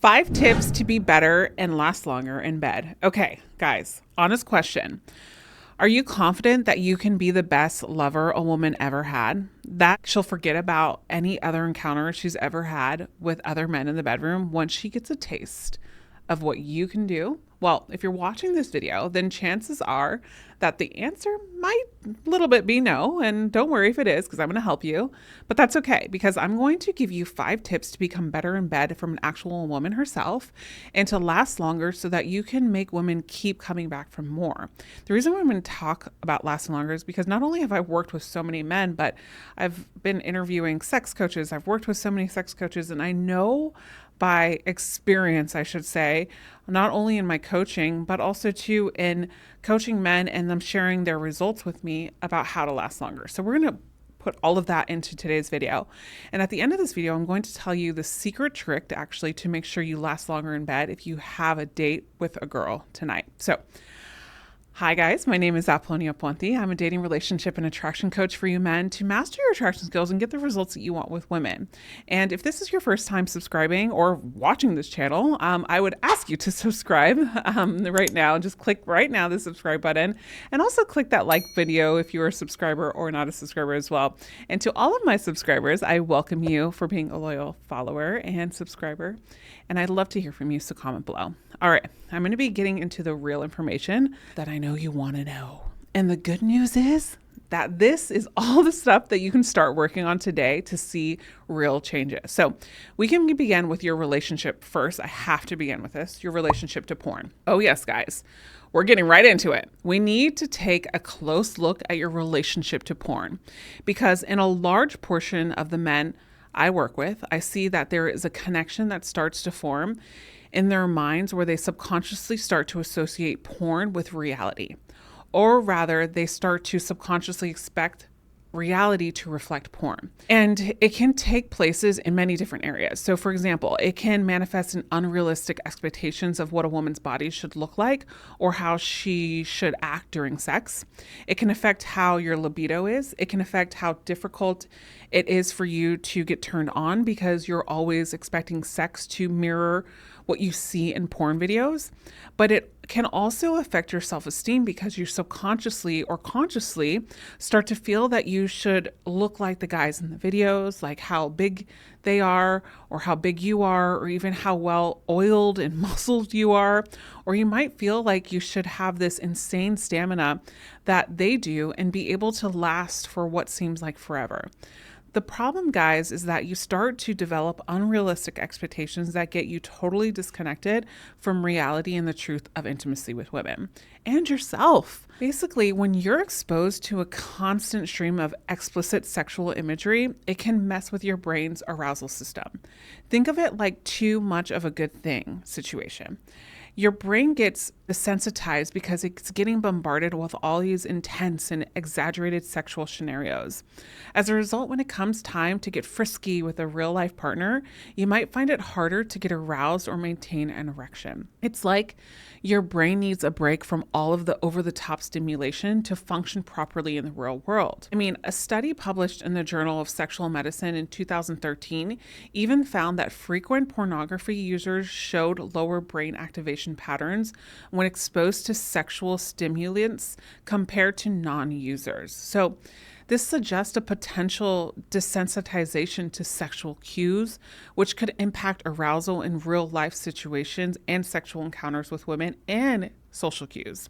5 tips to be better and last longer in bed. Okay, guys, honest question. Are you confident that you can be the best lover a woman ever had? That she'll forget about any other encounter she's ever had with other men in the bedroom once she gets a taste of what you can do? Well, if you're watching this video, then chances are that the answer might a little bit be no. And don't worry if it is, because I'm going to help you. But that's okay, because I'm going to give you 5 tips to become better in bed from an actual woman herself and to last longer so that you can make women keep coming back for more. The reason why I'm going to talk about lasting longer is because not only have I worked with so many men, but I've been interviewing sex coaches. I've worked with so many sex coaches, and I know by experience, I should say, not only in my coaching, but also too in coaching men and them sharing their results with me about how to last longer. So we're going to put all of that into today's video. And at the end of this video, I'm going to tell you the secret trick to make sure you last longer in bed if you have a date with a girl tonight. So hi guys, my name is Apollonia Ponti. I'm a dating, relationship, and attraction coach for you men to master your attraction skills and get the results that you want with women. And if this is your first time subscribing or watching this channel, I would ask you to subscribe right now. Just click right now the subscribe button, and also click that like video if you're a subscriber or not a subscriber as well. And to all of my subscribers, I welcome you for being a loyal follower and subscriber. And I'd love to hear from you, so comment below. All right, I'm going to be getting into the real information that I know you want to know. And the good news is that this is all the stuff that you can start working on today to see real changes. So we can begin with your relationship first. I have to begin with this, your relationship to porn. Oh yes, guys, we're getting right into it. We need to take a close look at your relationship to porn, because in a large portion of the men I work with, I see that there is a connection that starts to form in their minds where they subconsciously start to associate porn with reality. Or rather, they start to subconsciously expect reality to reflect porn. And it can take places in many different areas. So for example, it can manifest in unrealistic expectations of what a woman's body should look like or how she should act during sex. It can affect how your libido is. It can affect how difficult it is for you to get turned on because you're always expecting sex to mirror what you see in porn videos. But it can also affect your self-esteem because you subconsciously or consciously start to feel that you should look like the guys in the videos, like how big they are or how big you are, or even how well oiled and muscled you are. Or you might feel like you should have this insane stamina that they do and be able to last for what seems like forever. The problem, guys, is that you start to develop unrealistic expectations that get you totally disconnected from reality and the truth of intimacy with women and yourself. Basically, when you're exposed to a constant stream of explicit sexual imagery, it can mess with your brain's arousal system. Think of it like too much of a good thing situation. Your brain gets desensitized because it's getting bombarded with all these intense and exaggerated sexual scenarios. As a result, when it comes time to get frisky with a real life partner, you might find it harder to get aroused or maintain an erection. It's like your brain needs a break from all of the over-the-top stimulation to function properly in the real world. I mean, a study published in the Journal of Sexual Medicine in 2013 even found that frequent pornography users showed lower brain activation patterns when exposed to sexual stimulants compared to non-users. So this suggests a potential desensitization to sexual cues, which could impact arousal in real life situations and sexual encounters with women and social cues.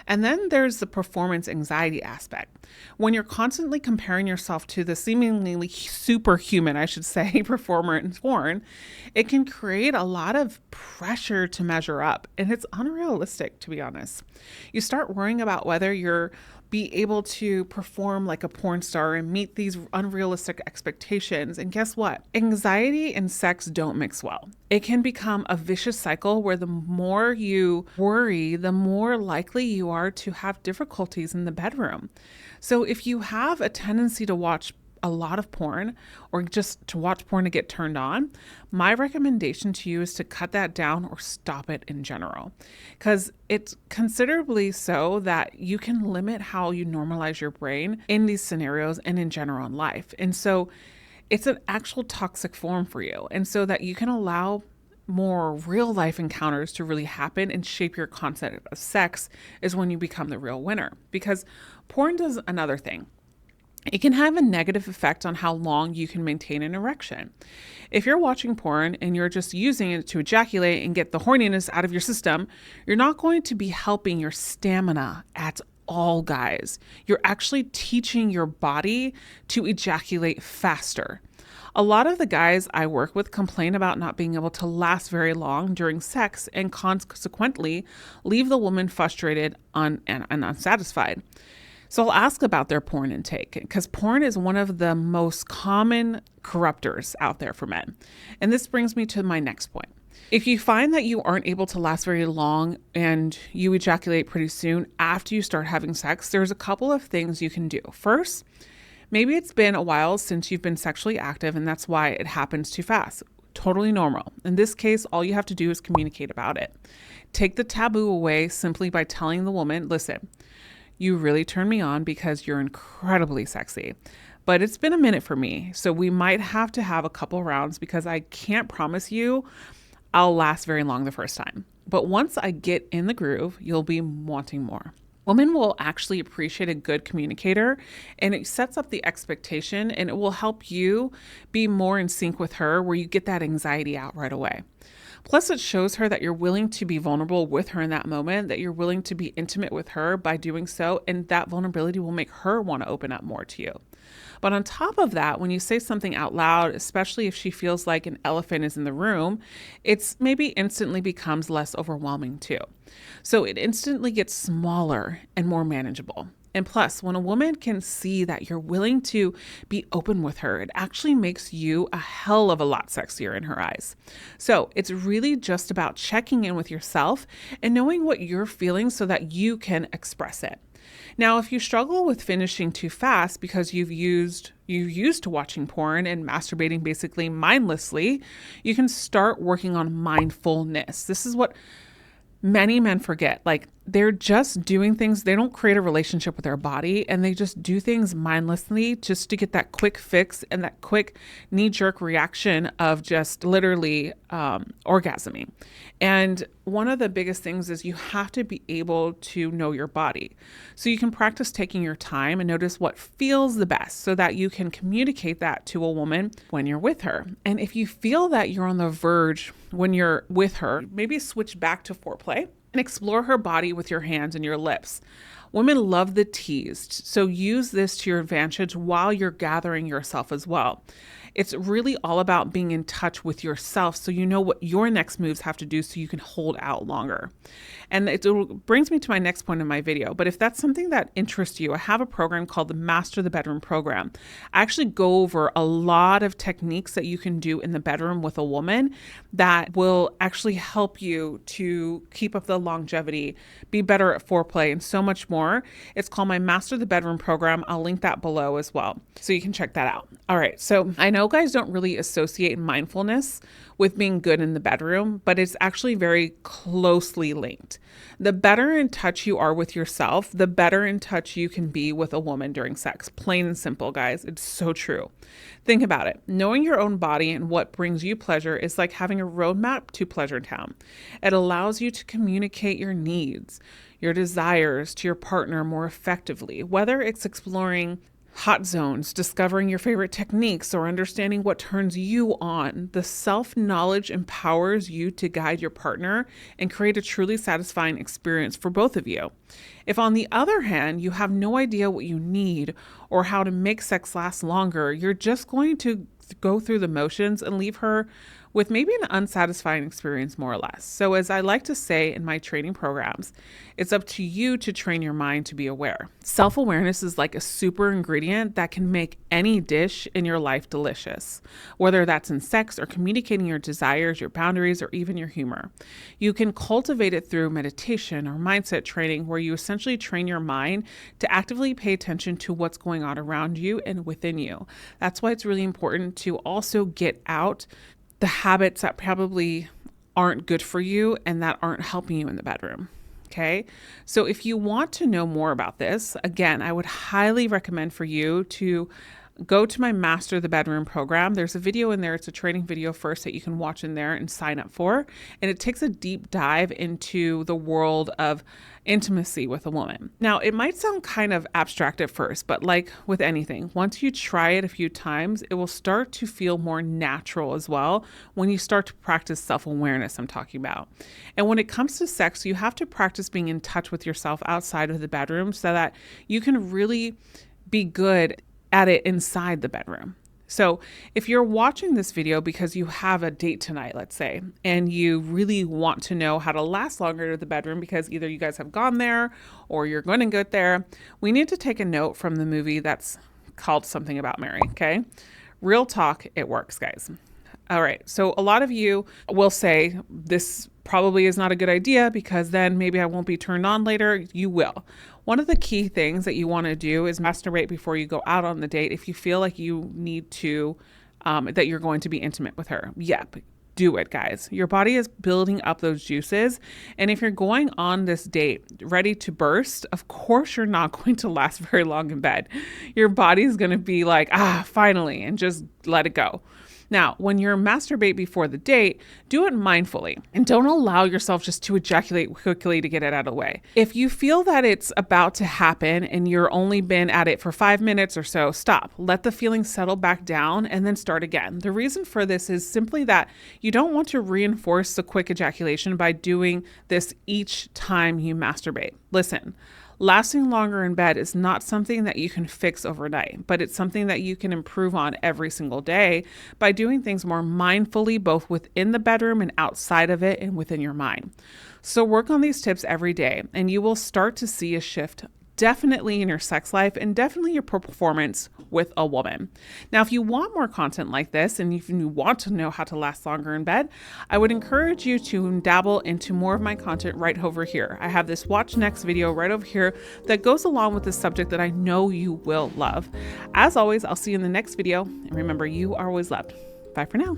And then there's the performance anxiety aspect. When you're constantly comparing yourself to the seemingly superhuman, I should say, performer in porn, it can create a lot of pressure to measure up. And it's unrealistic, to be honest. You start worrying about whether you're be able to perform like a porn star and meet these unrealistic expectations. And guess what? Anxiety and sex don't mix well. It can become a vicious cycle where the more you worry, the more likely you are to have difficulties in the bedroom. So if you have a tendency to watch a lot of porn or just to watch porn to get turned on, my recommendation to you is to cut that down or stop it in general, because it's considerably so that you can limit how you normalize your brain in these scenarios and in general in life. And so it's an actual toxic form for you. And so that you can allow more real life encounters to really happen and shape your concept of sex is when you become the real winner. Because porn does another thing. It can have a negative effect on how long you can maintain an erection. If you're watching porn and you're just using it to ejaculate and get the horniness out of your system, you're not going to be helping your stamina at all, guys. You're actually teaching your body to ejaculate faster. A lot of the guys I work with complain about not being able to last very long during sex and consequently leave the woman frustrated and unsatisfied. So I'll ask about their porn intake because porn is one of the most common corruptors out there for men. And this brings me to my next point. If you find that you aren't able to last very long and you ejaculate pretty soon after you start having sex, there's a couple of things you can do. First, maybe it's been a while since you've been sexually active and that's why it happens too fast. Totally normal. In this case, all you have to do is communicate about it. Take the taboo away simply by telling the woman, listen, you really turn me on because you're incredibly sexy, but it's been a minute for me. So we might have to have a couple rounds because I can't promise you I'll last very long the first time. But once I get in the groove, you'll be wanting more. Women will actually appreciate a good communicator, and it sets up the expectation and it will help you be more in sync with her where you get that anxiety out right away. Plus, it shows her that you're willing to be vulnerable with her in that moment, that you're willing to be intimate with her by doing so, and that vulnerability will make her want to open up more to you. But on top of that, when you say something out loud, especially if she feels like an elephant is in the room, it's maybe instantly becomes less overwhelming too. So it instantly gets smaller and more manageable. And plus, when a woman can see that you're willing to be open with her, it actually makes you a hell of a lot sexier in her eyes. So it's really just about checking in with yourself and knowing what you're feeling so that you can express it. Now, if you struggle with finishing too fast because you're used to watching porn and masturbating basically mindlessly, you can start working on mindfulness. This is what many men forget. Like, they're just doing things. They don't create a relationship with their body and they just do things mindlessly just to get that quick fix and that quick knee-jerk reaction of just literally orgasming. And one of the biggest things is you have to be able to know your body. So you can practice taking your time and notice what feels the best so that you can communicate that to a woman when you're with her. And if you feel that you're on the verge when you're with her, maybe switch back to foreplay and explore her body with your hands and your lips. Women love the teased, so use this to your advantage while you're gathering yourself as well. It's really all about being in touch with yourself so you know what your next moves have to do so you can hold out longer. And it brings me to my next point in my video. But if that's something that interests you, I have a program called the Master the Bedroom program. I actually go over a lot of techniques that you can do in the bedroom with a woman that will actually help you to keep up the longevity, be better at foreplay, and so much more. It's called my Master the Bedroom program. I'll link that below as well, so you can check that out. All right, so I know guys don't really associate mindfulness with being good in the bedroom, but it's actually very closely linked. The better in touch you are with yourself, the better in touch you can be with a woman during sex. Plain and simple, guys. It's so true. Think about it. Knowing your own body and what brings you pleasure is like having a roadmap to Pleasure Town. It allows you to communicate your needs, your desires to your partner more effectively, whether it's exploring hot zones, discovering your favorite techniques, or understanding what turns you on. The self-knowledge empowers you to guide your partner and create a truly satisfying experience for both of you. If, on the other hand, you have no idea what you need or how to make sex last longer, you're just going to go through the motions and leave her with maybe an unsatisfying experience, more or less. So as I like to say in my training programs, it's up to you to train your mind to be aware. Self-awareness is like a super ingredient that can make any dish in your life delicious, whether that's in sex or communicating your desires, your boundaries, or even your humor. You can cultivate it through meditation or mindset training, where you essentially train your mind to actively pay attention to what's going on around you and within you. That's why it's really important to also get out the habits that probably aren't good for you and that aren't helping you in the bedroom. Okay. So if you want to know more about this, again, I would highly recommend for you to go to my Master the Bedroom program. There's a video in there. It's a training video first that you can watch in there and sign up for. And it takes a deep dive into the world of intimacy with a woman. Now, it might sound kind of abstract at first, but like with anything, once you try it a few times, it will start to feel more natural as well when you start to practice self-awareness I'm talking about. And when it comes to sex, you have to practice being in touch with yourself outside of the bedroom so that you can really be good at it inside the bedroom. So if you're watching this video because you have a date tonight, let's say, and you really want to know how to last longer to the bedroom because either you guys have gone there or you're going to get there, we need to take a note from the movie that's called Something About Mary, okay? Real talk, it works, guys. All right, so a lot of you will say this probably is not a good idea because then maybe I won't be turned on later. You will. One of the key things that you want to do is masturbate before you go out on the date if you feel like you need to, that you're going to be intimate with her. Yep. Do it, guys. Your body is building up those juices. And if you're going on this date ready to burst, of course, you're not going to last very long in bed. Your body's going to be like, finally, and just let it go. Now, when you're masturbate before the date, do it mindfully and don't allow yourself just to ejaculate quickly to get it out of the way. If you feel that it's about to happen and you're only been at it for 5 minutes or so, stop. Let the feeling settle back down and then start again. The reason for this is simply that you don't want to reinforce the quick ejaculation by doing this each time you masturbate. Listen. Lasting longer in bed is not something that you can fix overnight, but it's something that you can improve on every single day by doing things more mindfully, both within the bedroom and outside of it and within your mind. So work on these tips every day and you will start to see a shift definitely in your sex life and definitely your performance with a woman. Now, if you want more content like this and if you want to know how to last longer in bed, I would encourage you to dabble into more of my content right over here. I have this watch next video right over here that goes along with this subject that I know you will love. As always, I'll see you in the next video. And remember, you are always loved. Bye for now.